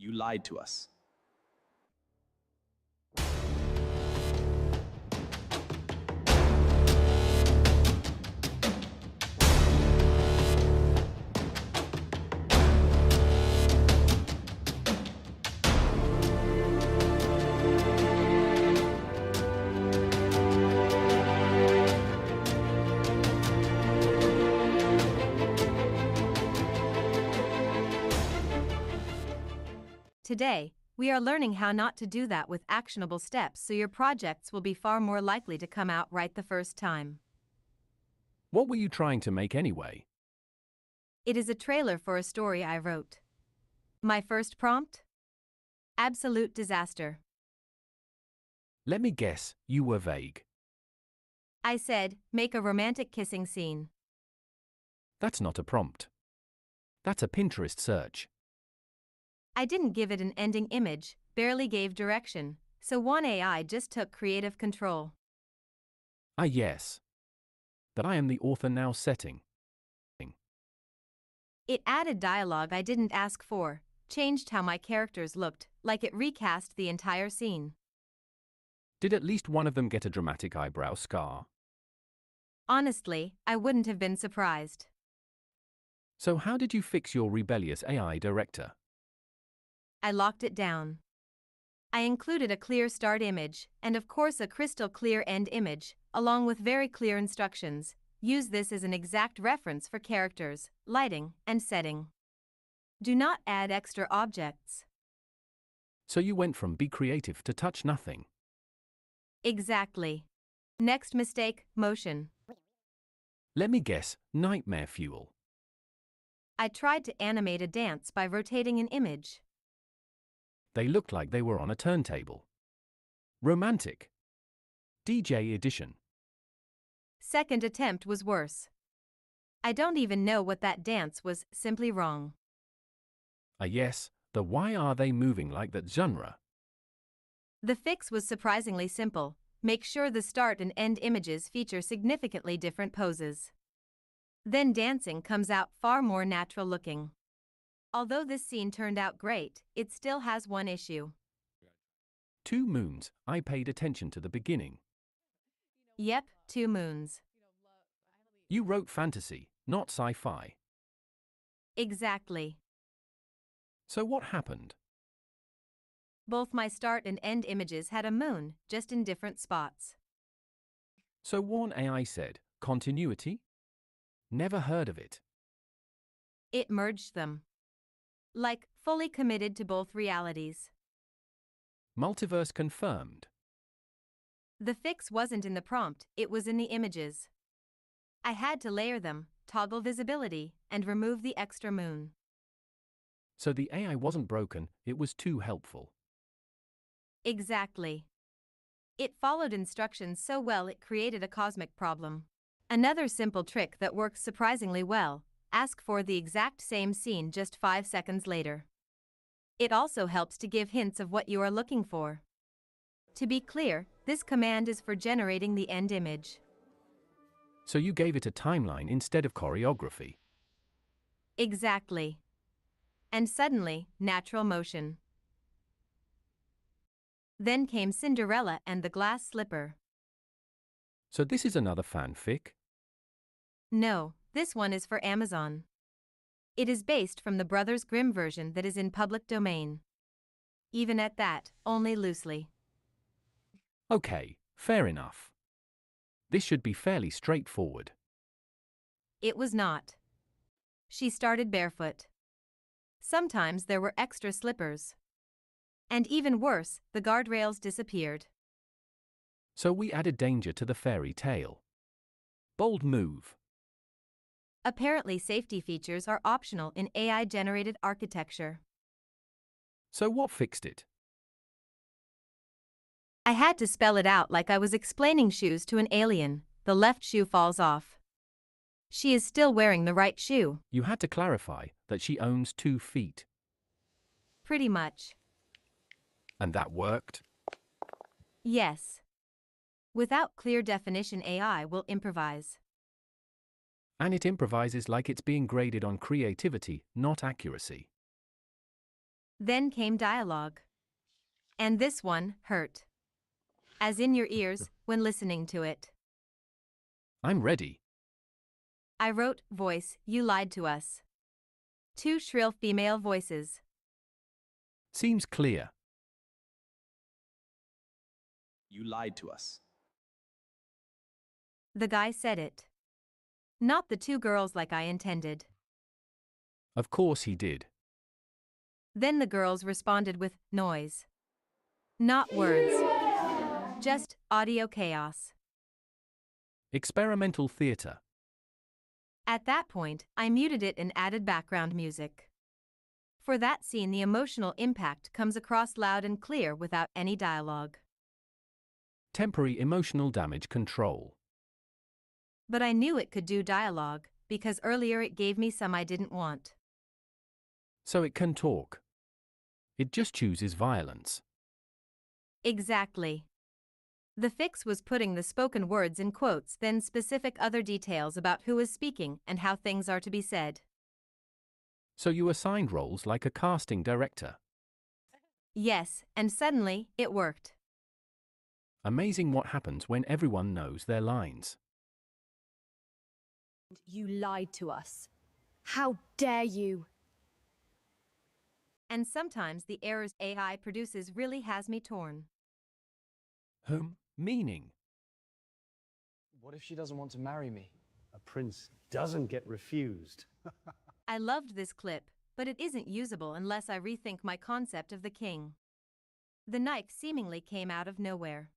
You lied to us. Today, we are learning how not to do that with actionable steps so your projects will be far more likely to come out right the first time. What were you trying to make anyway? It is a trailer for a story I wrote. My first prompt? Absolute disaster. Let me guess, you were vague. I said, make a romantic kissing scene. That's not a prompt. That's a Pinterest search. I didn't give it an ending image, barely gave direction, so Wan AI just took creative control. Ah yes. That I am the author now setting. It added dialogue I didn't ask for, changed how my characters looked, like it recast the entire scene. Did at least one of them get a dramatic eyebrow scar? Honestly, I wouldn't have been surprised. So how did you fix your rebellious AI director? I locked it down. I included a clear start image, and of course a crystal clear end image, along with very clear instructions. Use this as an exact reference for characters, lighting, and setting. Do not add extra objects. So you went from be creative to touch nothing. Exactly. Next mistake, motion. Let me guess, nightmare fuel. I tried to animate a dance by rotating an image. They looked like they were on a turntable. Romantic. DJ edition. Second attempt was worse. I don't even know what that dance was, simply wrong. Ah yes, the why are they moving like that genre. The fix was surprisingly simple. Make sure the start and end images feature significantly different poses. Then dancing comes out far more natural looking. Although this scene turned out great, it still has one issue. 2 moons, I paid attention to the beginning. Yep, 2 moons. You wrote fantasy, not sci-fi. Exactly. So what happened? Both my start and end images had a moon, just in different spots. So Wan AI said, continuity? Never heard of it. It merged them. Like, fully committed to both realities. Multiverse confirmed. The fix wasn't in the prompt, it was in the images. I had to layer them, toggle visibility, and remove the extra moon. So the AI wasn't broken, it was too helpful. Exactly. It followed instructions so well it created a cosmic problem. Another simple trick that works surprisingly well: ask for the exact same scene just 5 seconds later. It also helps to give hints of what you are looking for. To be clear, this command is for generating the end image. So you gave it a timeline instead of choreography. Exactly. And suddenly, natural motion. Then came Cinderella and the glass slipper. So this is another fanfic? No, this one is for Amazon. It is based from the Brothers Grimm version that is in public domain. Even at that, only loosely. Okay, fair enough. This should be fairly straightforward. It was not. She started barefoot. Sometimes there were extra slippers. And even worse, the guardrails disappeared. So we added danger to the fairy tale. Bold move. Apparently safety features are optional in AI-generated architecture. So what fixed it? I had to spell it out like I was explaining shoes to an alien. The left shoe falls off. She is still wearing the right shoe. You had to clarify that she owns 2 feet. Pretty much. And that worked? Yes. Without clear definition, AI will improvise. And it improvises like it's being graded on creativity, not accuracy. Then came dialogue. And this one hurt. As in your ears when listening to it. I'm ready. I wrote, voice, you lied to us. Two shrill female voices. Seems clear. You lied to us. The guy said it. Not the two girls like I intended. Of course he did. Then the girls responded with noise. Not words. Just audio chaos. Experimental theatre. At that point, I muted it and added background music. For that scene, the emotional impact comes across loud and clear without any dialogue. Temporary emotional damage control. But I knew it could do dialogue, because earlier it gave me some I didn't want. So it can talk. It just chooses violence. Exactly. The fix was putting the spoken words in quotes, then specific other details about who is speaking and how things are to be said. So you assigned roles like a casting director. Yes, and suddenly, it worked. Amazing what happens when everyone knows their lines. You lied to us. How dare you? And sometimes the errors AI produces really has me torn. Meaning. What if she doesn't want to marry me? A prince doesn't get refused. I loved this clip, but it isn't usable unless I rethink my concept of the king. The knife seemingly came out of nowhere.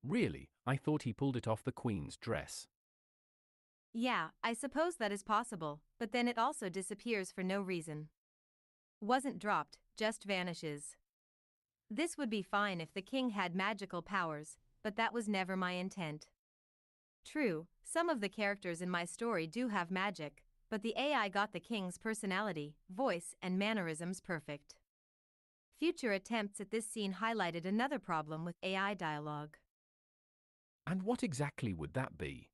Really, I thought he pulled it off the queen's dress. Yeah, I suppose that is possible, but then it also disappears for no reason. Wasn't dropped, just vanishes. This would be fine if the king had magical powers, but that was never my intent. True, some of the characters in my story do have magic, but the AI got the king's personality, voice, and mannerisms perfect. Future attempts at this scene highlighted another problem with AI dialogue. And what exactly would that be?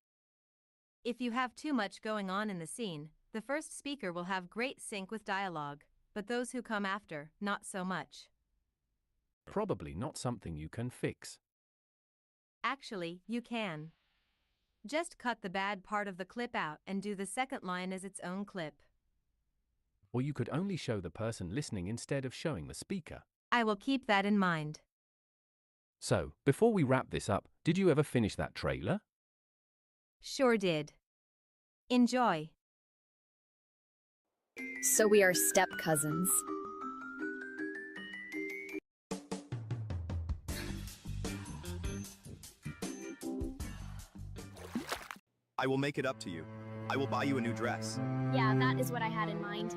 If you have too much going on in the scene, the first speaker will have great sync with dialogue, but those who come after, not so much. Probably not something you can fix. Actually, you can. Just cut the bad part of the clip out and do the second line as its own clip. Or you could only show the person listening instead of showing the speaker. I will keep that in mind. So, before we wrap this up, did you ever finish that trailer? Sure did. Enjoy. So we are step cousins. I will make it up to you. I will buy you a new dress. Yeah, that is what I had in mind.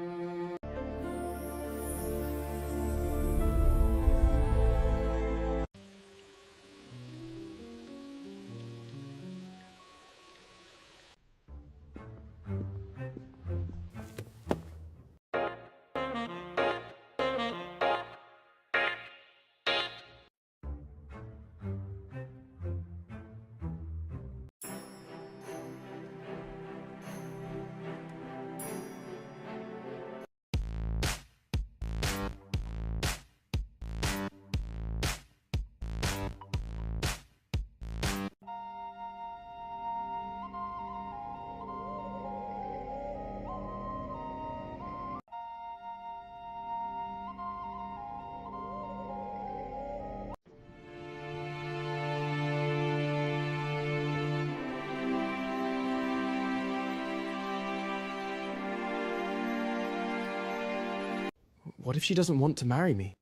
What if she doesn't want to marry me?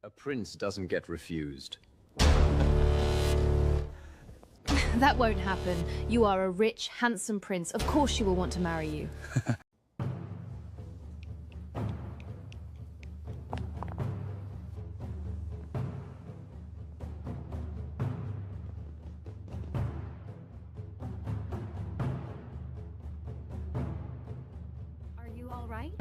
A prince doesn't get refused. That won't happen. You are a rich, handsome prince. Of course she will want to marry you. Are you all right?